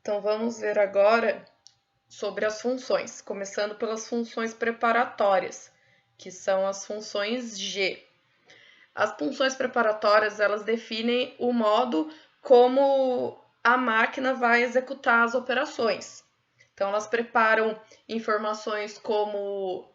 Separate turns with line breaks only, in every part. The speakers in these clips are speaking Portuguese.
Então, vamos ver agora sobre as funções, começando pelas funções preparatórias, que são as funções G. As funções preparatórias, elas definem o modo como a máquina vai executar as operações. Então, elas preparam informações como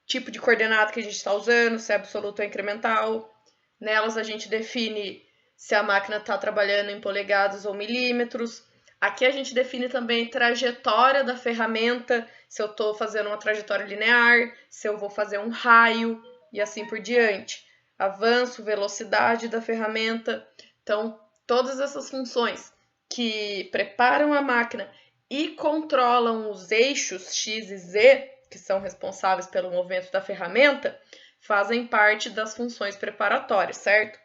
tipo de coordenada que a gente está usando, se é absoluto ou incremental. Nelas, a gente define se a máquina está trabalhando em polegadas ou milímetros. Aqui a gente define também trajetória da ferramenta, se eu estou fazendo uma trajetória linear, se eu vou fazer um raio e assim por diante. Avanço, velocidade da ferramenta. Então, todas essas funções que preparam a máquina e controlam os eixos X e Z, que são responsáveis pelo movimento da ferramenta, fazem parte das funções preparatórias, certo?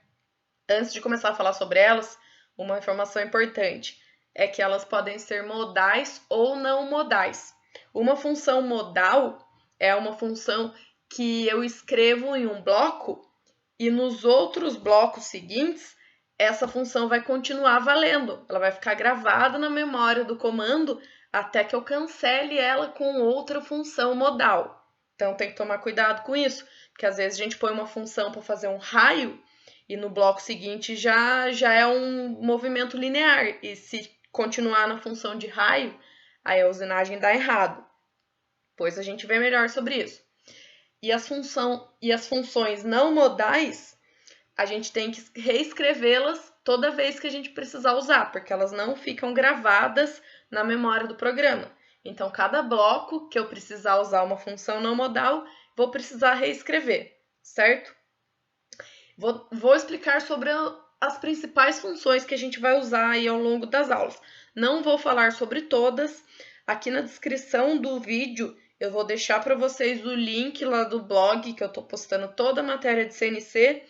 Antes de começar a falar sobre elas, uma informação importante é que elas podem ser modais ou não modais. Uma função modal é uma função que eu escrevo em um bloco e nos outros blocos seguintes, essa função vai continuar valendo. Ela vai ficar gravada na memória do comando até que eu cancele ela com outra função modal. Então, tem que tomar cuidado com isso, porque às vezes a gente põe uma função para fazer um raio e no bloco seguinte já é um movimento linear. E se continuar na função de raio, aí a usinagem dá errado. Depois a gente vê melhor sobre isso. E as funções não modais, a gente tem que reescrevê-las toda vez que a gente precisar usar, porque elas não ficam gravadas na memória do programa. Então, cada bloco que eu precisar usar uma função não modal, vou precisar reescrever, certo? Vou explicar sobre as principais funções que a gente vai usar aí ao longo das aulas. Não vou falar sobre todas. Aqui na descrição do vídeo eu vou deixar para vocês o link lá do blog, que eu estou postando toda a matéria de CNC,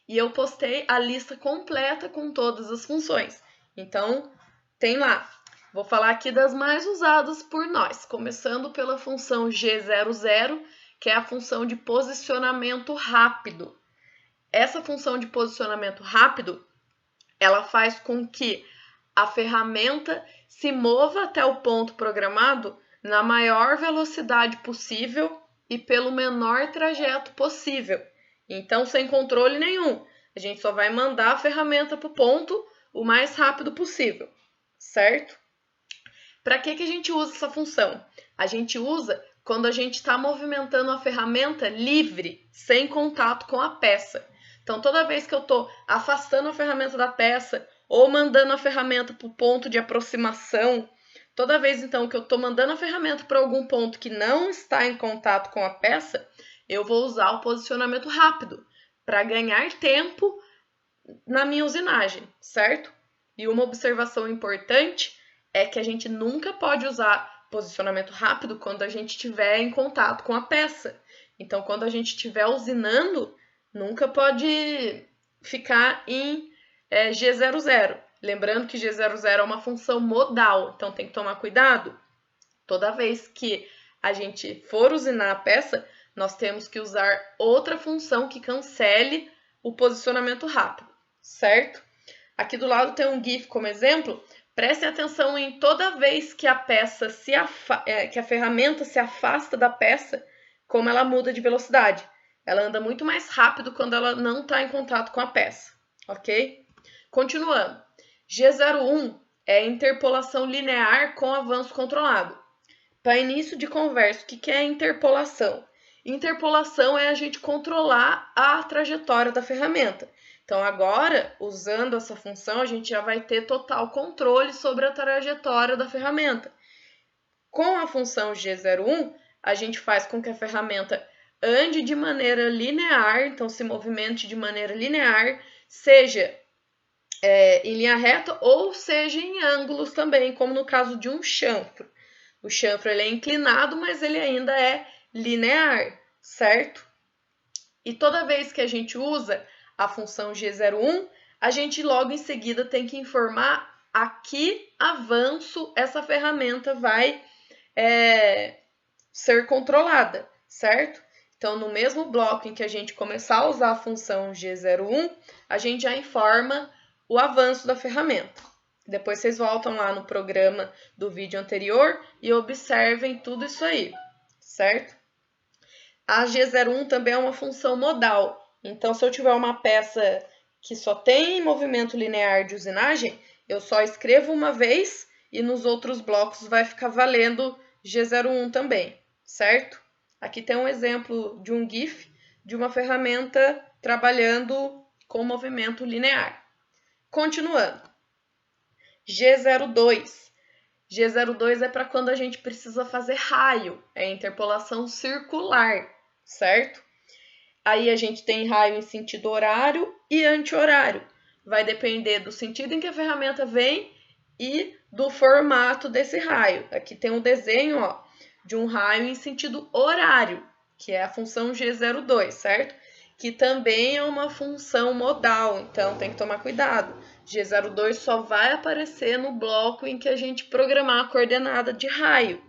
e eu postei a lista completa com todas as funções. Então, tem lá. Vou falar aqui das mais usadas por nós, começando pela função G00, que é a função de posicionamento rápido. Essa função de posicionamento rápido, ela faz com que a ferramenta se mova até o ponto programado na maior velocidade possível e pelo menor trajeto possível. Então, sem controle nenhum. A gente só vai mandar a ferramenta para o ponto o mais rápido possível, certo? Para que a gente usa essa função? A gente usa quando a gente está movimentando a ferramenta livre, sem contato com a peça. Então, toda vez que eu estou afastando a ferramenta da peça ou mandando a ferramenta para o ponto de aproximação, toda vez então que eu estou mandando a ferramenta para algum ponto que não está em contato com a peça, eu vou usar o posicionamento rápido para ganhar tempo na minha usinagem, certo? E uma observação importante é que a gente nunca pode usar posicionamento rápido quando a gente estiver em contato com a peça. Então, quando a gente estiver usinando, nunca pode ficar em G00. Lembrando que G00 é uma função modal, então tem que tomar cuidado. Toda vez que a gente for usinar a peça, nós temos que usar outra função que cancele o posicionamento rápido, certo? Aqui do lado tem um GIF como exemplo. Prestem atenção em toda vez que a peça que a ferramenta se afasta da peça, como ela muda de velocidade. Ela anda muito mais rápido quando ela não está em contato com a peça, ok? Continuando. G01 é a interpolação linear com avanço controlado. Para início de conversa, o que é interpolação? Interpolação é a gente controlar a trajetória da ferramenta. Então, agora, usando essa função, a gente já vai ter total controle sobre a trajetória da ferramenta. Com a função G01, a gente faz com que a ferramenta ande de maneira linear, então se movimente de maneira linear, seja em linha reta ou seja em ângulos também, como no caso de um chanfro. O chanfro ele é inclinado, mas ele ainda é linear, certo? E toda vez que a gente usa a função G01, a gente logo em seguida tem que informar a que avanço essa ferramenta vai ser controlada, certo? Então, no mesmo bloco em que a gente começar a usar a função G01, a gente já informa o avanço da ferramenta, Depois vocês voltam lá no programa do vídeo anterior e observem tudo isso aí, certo? A G01 também é uma função modal. Então, se eu tiver uma peça que só tem movimento linear de usinagem, eu só escrevo uma vez e nos outros blocos vai ficar valendo G01 também, certo? Aqui tem um exemplo de um GIF de uma ferramenta trabalhando com movimento linear. Continuando. G02. G02 é para quando a gente precisa fazer raio, é interpolação circular, certo? Aí a gente tem raio em sentido horário e anti-horário. Vai depender do sentido em que a ferramenta vem e do formato desse raio. Aqui tem um desenho, ó, de um raio em sentido horário, que é a função G02, certo? Que também é uma função modal, então tem que tomar cuidado. G02 só vai aparecer no bloco em que a gente programar a coordenada de raio.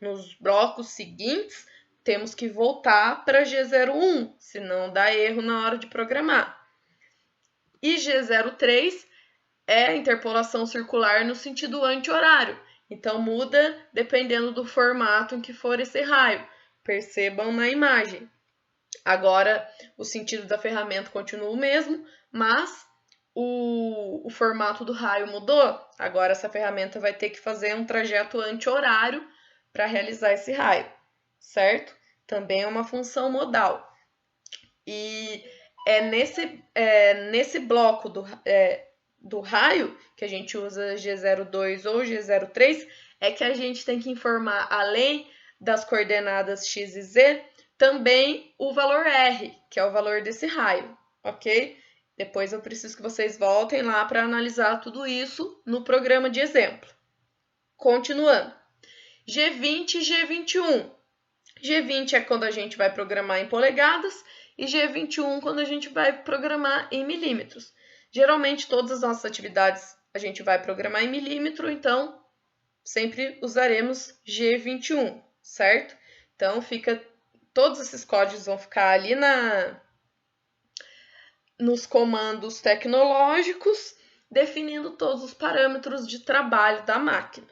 Nos blocos seguintes, temos que voltar para G01, senão dá erro na hora de programar. E G03 é a interpolação circular no sentido anti-horário. Então, muda dependendo do formato em que for esse raio. Percebam na imagem. Agora, o sentido da ferramenta continua o mesmo, mas o formato do raio mudou. Agora, essa ferramenta vai ter que fazer um trajeto anti-horário para realizar esse raio, certo? Também é uma função modal. E é nesse bloco do raio, que a gente usa G02 ou G03, é que a gente tem que informar, além das coordenadas x e z, também o valor R, que é o valor desse raio, ok? Depois eu preciso que vocês voltem lá para analisar tudo isso no programa de exemplo. Continuando. G20 e G21. G20 é quando a gente vai programar em polegadas e G21 quando a gente vai programar em milímetros. Geralmente, todas as nossas atividades a gente vai programar em milímetro, então sempre usaremos G21, certo? Então, todos esses códigos vão ficar ali nos comandos tecnológicos, definindo todos os parâmetros de trabalho da máquina.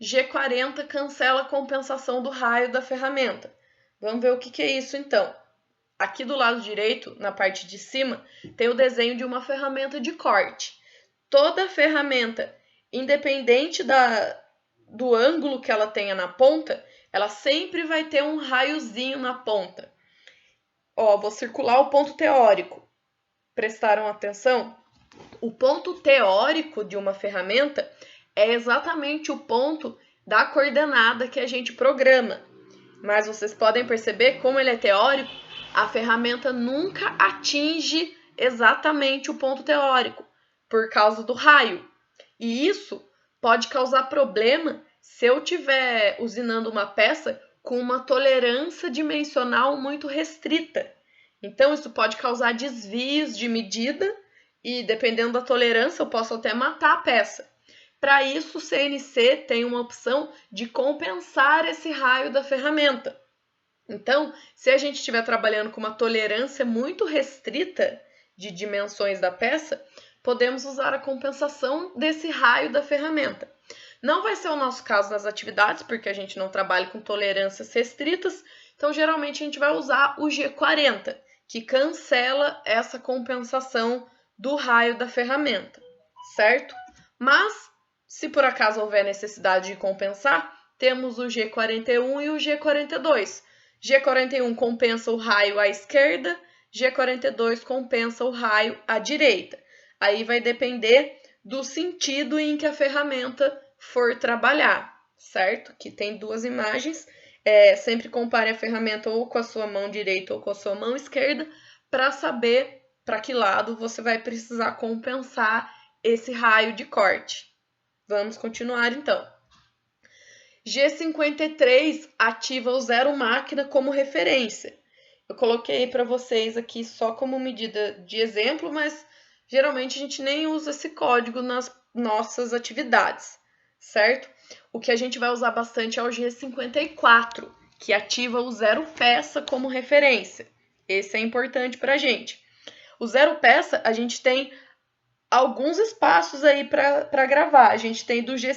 G40 cancela a compensação do raio da ferramenta. Vamos ver o que é isso então. Aqui do lado direito, na parte de cima, tem o desenho de uma ferramenta de corte. Toda ferramenta, independente do ângulo que ela tenha na ponta, ela sempre vai ter um raiozinho na ponta. Ó, vou circular o ponto teórico. Prestaram atenção? O ponto teórico de uma ferramenta é exatamente o ponto da coordenada que a gente programa. Mas vocês podem perceber, como ele é teórico, a ferramenta nunca atinge exatamente o ponto teórico, por causa do raio. E isso pode causar problema se eu estiver usinando uma peça com uma tolerância dimensional muito restrita. Então, isso pode causar desvios de medida e, dependendo da tolerância, eu posso até matar a peça. Para isso, o CNC tem uma opção de compensar esse raio da ferramenta. Então, se a gente estiver trabalhando com uma tolerância muito restrita de dimensões da peça, podemos usar a compensação desse raio da ferramenta. Não vai ser o nosso caso nas atividades, porque a gente não trabalha com tolerâncias restritas, então geralmente a gente vai usar o G40, que cancela essa compensação do raio da ferramenta, certo? Mas, se por acaso houver necessidade de compensar, temos o G41 e o G42. G41 compensa o raio à esquerda, G42 compensa o raio à direita. Aí vai depender do sentido em que a ferramenta for trabalhar, certo? Que tem duas imagens. Sempre compare a ferramenta ou com a sua mão direita ou com a sua mão esquerda para saber para que lado você vai precisar compensar esse raio de corte. Vamos continuar então. G53 ativa o zero máquina como referência. Eu coloquei para vocês aqui só como medida de exemplo, mas geralmente a gente nem usa esse código nas nossas atividades, certo? O que a gente vai usar bastante é o G54, que ativa o zero peça como referência. Esse é importante para a gente. O zero peça, a gente tem alguns espaços aí para gravar. A gente tem do G